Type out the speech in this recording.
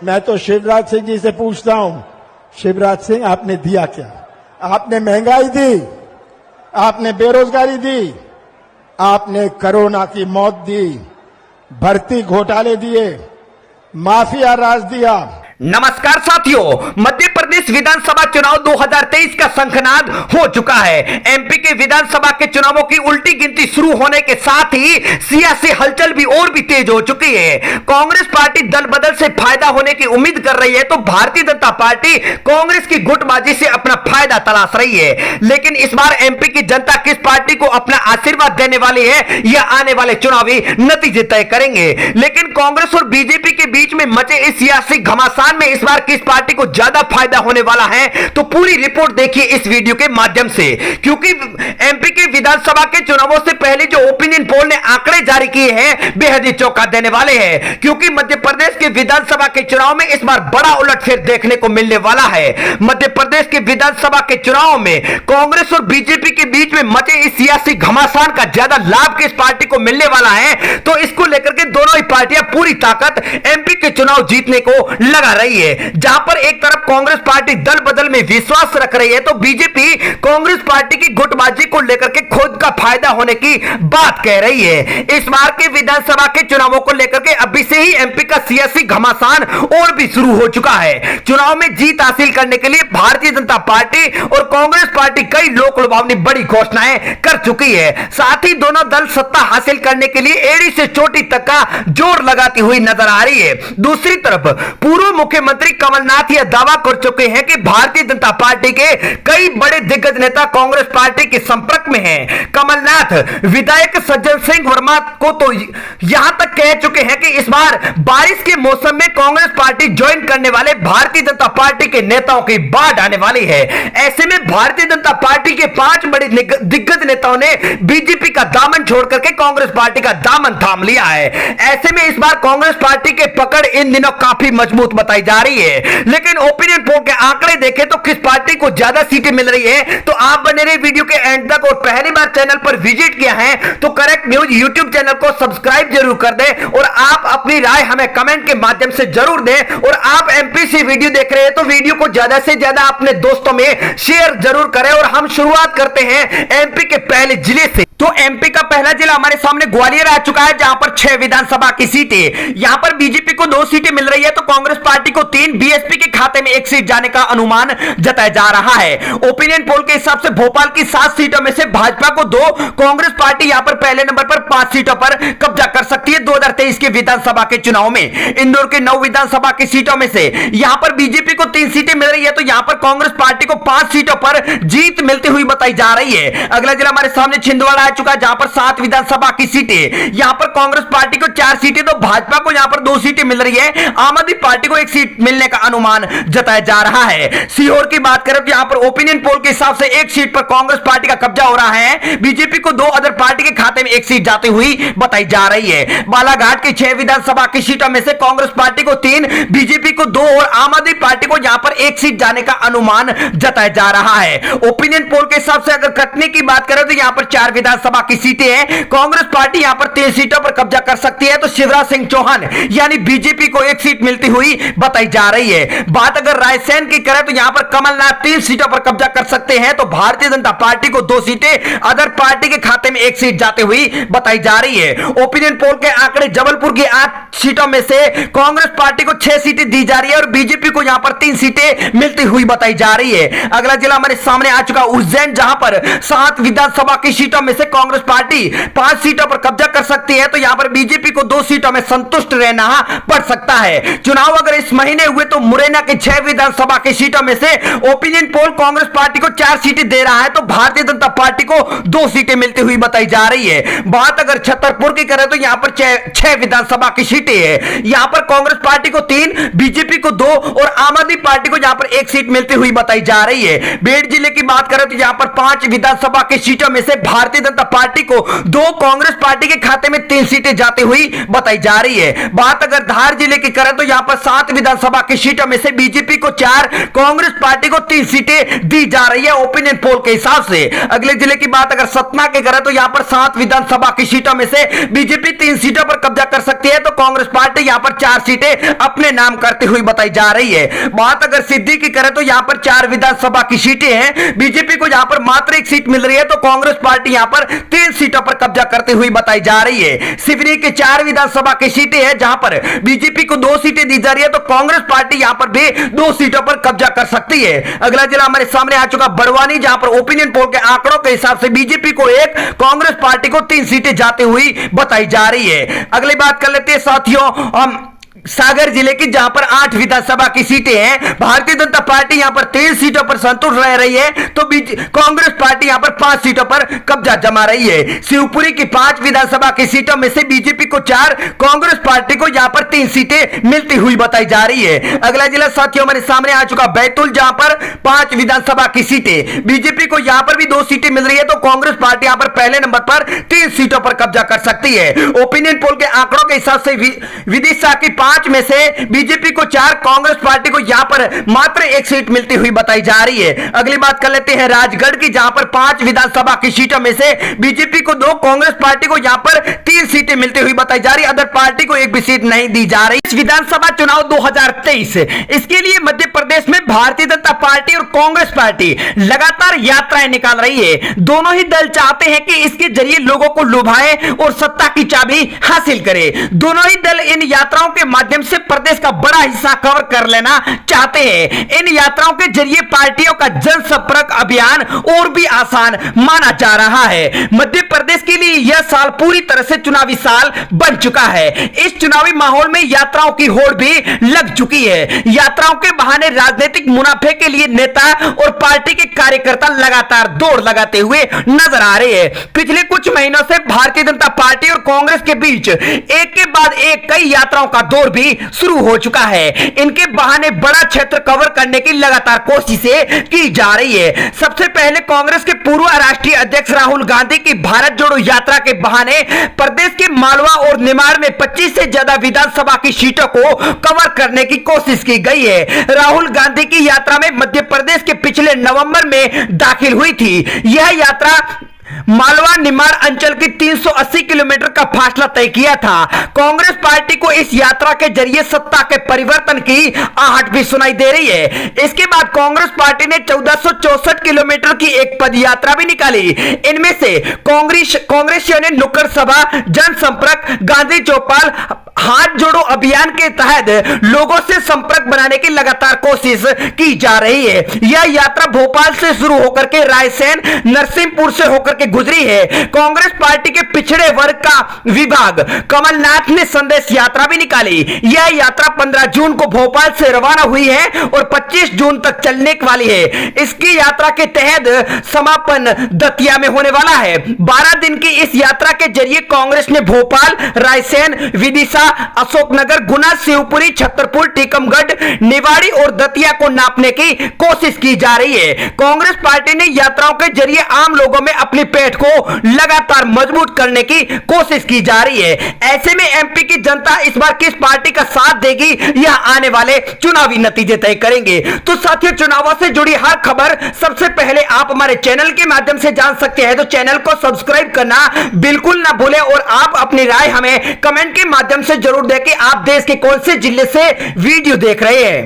मैं तो शिवराज सिंह जी से पूछता हूं, शिवराज सिंह आपने दिया क्या? आपने महंगाई दी, आपने बेरोजगारी दी, आपने कोरोना की मौत दी, भर्ती घोटाले दिए, माफिया राज दिया। नमस्कार साथियों, मध्य प्रदेश विधानसभा चुनाव 2023 का शंखनाद हो चुका है। एमपी के विधानसभा के चुनावों की उल्टी गिनती शुरू होने के साथ ही सियासी हलचल भी और भी तेज हो चुकी है। कांग्रेस पार्टी दल बदल से फायदा होने की उम्मीद कर रही है, तो भारतीय जनता पार्टी कांग्रेस की गुटबाजी से अपना फायदा तलाश रही है। लेकिन इस बार एमपी की जनता किस पार्टी को अपना आशीर्वाद देने वाली है, यह आने वाले चुनावी नतीजे तय करेंगे। लेकिन कांग्रेस और बीजेपी के बीच में मचे इस सियासी घमासान में इस बार किस पार्टी को ज्यादा फायदा होने वाला है, तो पूरी रिपोर्ट देखिए इस वीडियो के माध्यम से। क्योंकि एमपी के विधानसभा के चुनावों से पहले जो ओपिनियन पोल ने आंकड़े जारी किए हैं, बेहद ही चौंका देने वाले हैं। क्योंकि मध्य प्रदेश के विधानसभा के चुनाव में इस बार बड़ा उलटफेर देखने को मिलने वाला है। मध्य प्रदेश के विधानसभा के चुनाव में कांग्रेस और बीजेपी के बीच में मचे इस सियासी घमासान का ज्यादा लाभ किस पार्टी को मिलने वाला है, तो इसको लेकर के दोनों ही पार्टियां पूरी ताकत एमपी के चुनाव जीतने को लगा रही है। जहां पर एक तरफ कांग्रेस पार्टी दल बदल में विश्वास रख रही है, तो बीजेपी कांग्रेस पार्टी की गुटबाजी को लेकर के खुद का फायदा होने की बात कह रही है। इस बार के विधानसभा के चुनावों को लेकर के अभी से ही एमपी का सियासी घमासान और भी शुरू हो चुका है। चुनाव में जीत हासिल करने के लिए भारतीय जनता पार्टी और कांग्रेस पार्टी कई लोक लुभावनी बड़ी घोषणाएं कर चुकी है। साथ ही दोनों दल सत्ता हासिल करने के लिए एड़ी से चोटी तक का जोर लगाती हुई नजर आ रही है। दूसरी तरफ पूर्व मुख्यमंत्री कमलनाथ यह दावा कर चुके हैं कि भारतीय जनता पार्टी के कई बड़े दिग्गज नेता कांग्रेस पार्टी के संपर्क में हैं। कमलनाथ विधायक सज्जन सिंह वर्मा को तो यहां तक कह चुके हैं कि इस बार बारिश के मौसम में कांग्रेस पार्टी ज्वाइन करने वाले भारतीय जनता पार्टी के नेताओं की बाढ़ आने वाली है। ऐसे में भारतीय जनता पार्टी के 5 बड़े दिग्गज नेताओं ने बीजेपी का दामन छोड़ करके कांग्रेस पार्टी का दामन थाम लिया है। ऐसे में इस बार कांग्रेस पार्टी के पकड़ इन दिनों काफी मजबूत बताई जा रही है। लेकिन ओपिनियन पोल के आंकड़े देखें तो किस पार्टी को ज्यादा सीटें मिल रही है, तो आप बने रहे वीडियो के एंड तक। और पहली बार चैनल पर विजिट किया है तो करेक्ट न्यूज यूट्यूब चैनल को सब्सक्राइब जरूर कर दें और आप अपनी राय हमें कमेंट के माध्यम से जरूर दें। और आप एमपी से वीडियो देख रहे हैं तो वीडियो को ज्यादा से ज्यादा अपने दोस्तों में शेयर जरूर करें। और हम शुरुआत करते हैं एमपी के पहले जिले से। तो एमपी का पहला जिला हमारे सामने ग्वालियर आ चुका है, जहां पर 6 विधानसभा की सीटें। यहां पर बीजेपी को 2 सीटें मिल रही है, तो कांग्रेस पार्टी को 3, बीएसपी के खाते में 1 सीट जाने का अनुमान जताया जा रहा है। ओपिनियन पोल के हिसाब से भोपाल की 7 सीटों में से भाजपा को 2, कांग्रेस पार्टी यहां पर पहले नंबर पर 5 सीटों पर कब्जा कर सकती है 2023 के विधानसभा के चुनाव में। इंदौर के 9 विधानसभा की सीटों में से यहां पर बीजेपी को 3 सीटें मिल रही है, तो यहां पर कांग्रेस पार्टी को 5 सीटों पर जीत मिलती हुई बताई जा रही है। अगला जिला हमारे सामने छिंदवाड़ा आ चुका है, जहां पर 7 विधानसभा की सीटें। यहां पर कांग्रेस पार्टी को 4 सीटें, तो भाजपा को यहां पर 2 सीटें मिल रही है। आम आदमी पार्टी को 1 सीट मिलने का अनुमान जताया जा रहा है। सीहोर की बात करें तो यहां पर ओपिनियन पोल के हिसाब से 1 सीट पर कांग्रेस पार्टी का कब्जा हो रहा है। बीजेपी को 2 अदर पार्टी के खाते में 1 सीट जाती हुई बताई जा रही है। बालाघाट की 6 विधानसभा की सीटों में से कांग्रेस पार्टी को 3, बीजेपी को 2 और आम आदमी पार्टी को यहां पर 1 सीट जाने का अनुमान जताया जा रहा है। ओपिनियन पोल के हिसाब से अगर कटनी की बात करें तो यहां पर 4 विधानसभा की सीटें हैं। कांग्रेस पार्टी यहां पर 3 सीटों पर कब्जा कर सकती है, तो शिवराज सिंह चौहान यानी बीजेपी को 1 सीट मिलती हुई बताई जा रही है। बात अगर रायसेन की करें तो यहां पर कमलनाथ 3 सीटों पर कब्जा कर सकते हैं, तो भारतीय जनता पार्टी को 2 सीटें, अदर पार्टी के खाते में 1 सीट जाती हुई बताई जा रही है। ओपिनियन पोल के आंकड़े जबलपुर की 8 सीटों में से कांग्रेस पार्टी को 6 सीटें दी जा रही है और बीजेपी को यहां पर 3 सीटें मिलती हुई बताई जा रही है। अगला जिला हमारे सामने आ चुका उज्जैन, जहां पर 7 विधानसभा की सीटों में से कांग्रेस पार्टी 5 सीटों पर कब्जा कर सकती है, तो यहां पर बीजेपी को 2 सीटों में संतुष्ट रहना पड़ सकता है। चुनाव अगर इस महीने हुए तो मुरैना के 6 विधानसभा की सीटों में से ओपिनियन पोल कांग्रेस पार्टी को 4 सीटें दे रहा है, तो भारतीय जनता पार्टी को 2 सीटें मिलती हुई बताई जा रही है। बात अगर छतरपुर की करें तो यहां पर 6 विधानसभा की सीटें हैं। यहां पर कांग्रेस पार्टी को 3, बीजेपी को 2 और आम आदमी पार्टी को यहां पर 1 सीट मिलती हुई बताई जा रही है। बेड जिले की बात करें तो यहां पर 5 विधानसभा की सीटों में से भारतीय जनता पार्टी को 2, कांग्रेस पार्टी के खाते में 3 सीटें जाती हुई बताई जा रही है। बात अगर धार जिले की करें तो यहां पर 7 विधानसभा की सीटों में से बीजेपी को 4, कांग्रेस पार्टी को 3 सीटें दी जा रही है ओपिनियन पोल के हिसाब से। अगले जिले की बात अगर सतना की करें तो यहां पर 7 विधानसभा की सीटों में से बीजेपी 3 सीटों पर कब्जा कर सकती है, तो कांग्रेस पार्टी यहां पर 4 सीटें अपने नाम करते हुए बताई जा रही है। बात अगर सिद्धि की करें तो यहां पर 4 विधानसभा की सीटें हैं। बीजेपी को यहां पर मात्र 1 सीट मिल रही है, तो कांग्रेस पार्टी यहां पर 3 सीटों पर कब्जा करते हुए बताई जा रही है। सिवनी के 4 विधानसभा की सीटें हैं, जहां पर बीजेपी को 2 सीटें दी जा रही है, तो कांग्रेस पार्टी यहां पर भी 2 सीटों पर कब्जा कर सकती है। अगला जिला हमारे सामने आ चुका बड़वानी, जहां पर ओपिनियन पोल के आंकड़ों के हिसाब से बीजेपी को 1, कांग्रेस पार्टी को 3 सीटें जाती हुई बताई जा रही है। अगली बात कर लेते हैं साथियों हम सागर जिले की, जहां पर 8 विधानसभा की सीटें हैं। भारतीय जनता पार्टी यहां पर 3 सीटों पर संतुष्ट रह रही है, तो कांग्रेस पार्टी यहां पर 5 सीटों पर कब्जा जमा रही है। शिवपुरी की 5 विधानसभा की सीटों में से बीजेपी को 4, कांग्रेस पार्टी को यहां पर 3 सीटें मिलती हुई बताई जा रही है। अगला जिला साथियों हमारे सामने आ चुका बैतूल, जहां पर 5 विधानसभा की सीटें, बीजेपी को यहां पर भी 2 सीटें मिल रही है, तो कांग्रेस पार्टी यहां पर पहले नंबर पर 3 सीटों पर कब्जा कर सकती है। ओपिनियन पोल के आंकड़ों के हिसाब से विदिशा की 5 में से बीजेपी को 4, कांग्रेस पार्टी को यहां पर मात्र 1 सीट मिलती हुई बताई जा रही है। अगली बात कर लेते हैं राजगढ़ की, जहां पर 5 विधानसभा की सीटों में से बीजेपी को 2, कांग्रेस पार्टी को यहां पर 3 सीटें मिलती हुई बताई जा रही है। अदर पार्टी को 1 भी सीट नहीं दी जा रही। इस विधानसभा चुनाव 2023 इसके लिए मध्य प्रदेश में भारतीय जनता पार्टी और कांग्रेस पार्टी लगातार यात्राएं निकाल रही है। दोनों ही दल चाहते हैं कि इसके जरिए लोगों को लुभाएं और सत्ता की चाबी हासिल करें। दोनों ही दल इन यात्राओं के माध्यम से प्रदेश का बड़ा हिस्सा कवर कर लेना चाहते हैं। इन यात्राओं के जरिए पार्टियों का जनसंपर्क अभियान और भी आसान माना जा रहा है। मध्य प्रदेश के लिए यह साल पूरी तरह से चुनावी साल बन चुका है। इस चुनावी माहौल में यात्राओं की होड़ भी लग चुकी है। यात्राओं के बहाने राजनीतिक मुनाफे के लिए नेता और पार्टी के कार्यकर्ता लगातार दौड़ लगाते हुए नजर आ रहे हैं। पिछले कुछ महीनों से भारतीय जनता पार्टी और कांग्रेस के बीच एक के बाद एक कई यात्राओं का दौर भी शुरू हो चुका है। इनके बहाने बड़ा क्षेत्र कवर करने की लगातार कोशिशें की जा रही है। सबसे पहले कांग्रेस के पूर्व राष्ट्रीय अध्यक्ष राहुल गांधी की भारत जोड़ो यात्रा के बहाने प्रदेश के मालवा और निमाड़ में 25 से ज्यादा विधानसभा की सीटों को कवर करने की कोशिश की गई है। राहुल गांधी की यात्रा में मध्य प्रदेश के पिछले नवंबर में दाखिल हुई थी। यह यात्रा मालवा निमाड़ अंचल की 380 किलोमीटर का फासला तय किया था। कांग्रेस पार्टी को इस यात्रा के जरिए सत्ता के परिवर्तन की आहट भी सुनाई दे रही है। इसके बाद कांग्रेस पार्टी ने 1464 किलोमीटर की एक पद यात्रा भी निकाली। इनमें से कांग्रेसियों ने नुक्कड़ सभा, जनसंपर्क, गांधी चौपाल, हाथ जोड़ो अभियान के तहत लोगों से संपर्क बनाने की लगातार कोशिश की जा रही है। यह यात्रा भोपाल से शुरू होकर के रायसेन, नरसिंहपुर से होकर के गुजरी है। कांग्रेस पार्टी के पिछड़े वर्ग का विभाग कमलनाथ ने संदेश यात्रा भी निकाली। यह यात्रा 15 जून को भोपाल से रवाना हुई है और 25 जून तक चलने वाली है। इसकी यात्रा के तहत समापन दतिया में होने वाला है। 12 दिन की इस यात्रा के जरिए कांग्रेस ने भोपाल, रायसेन, विदिशा, अशोकनगर, गुना, शिवपुरी, छतरपुर, टीकमगढ़, निवाड़ी और दतिया को नापने की कोशिश की जा रही है। कांग्रेस पार्टी ने यात्राओं के जरिए आम लोगों में अपनी पेठ को लगातार मजबूत करने की कोशिश की जा रही है। ऐसे में एमपी की जनता इस बार किस पार्टी का साथ देगी, यह आने वाले चुनावी नतीजे तय करेंगे। तो साथियों, चुनावों से जुड़ी हर खबर सबसे पहले आप हमारे चैनल के माध्यम से जान सकते हैं, तो चैनल को सब्सक्राइब करना बिल्कुल ना भूलें और आप अपनी राय हमें कमेंट के माध्यम से जरूर दें कि आप देश के कौन से जिले से वीडियो देख रहे हैं।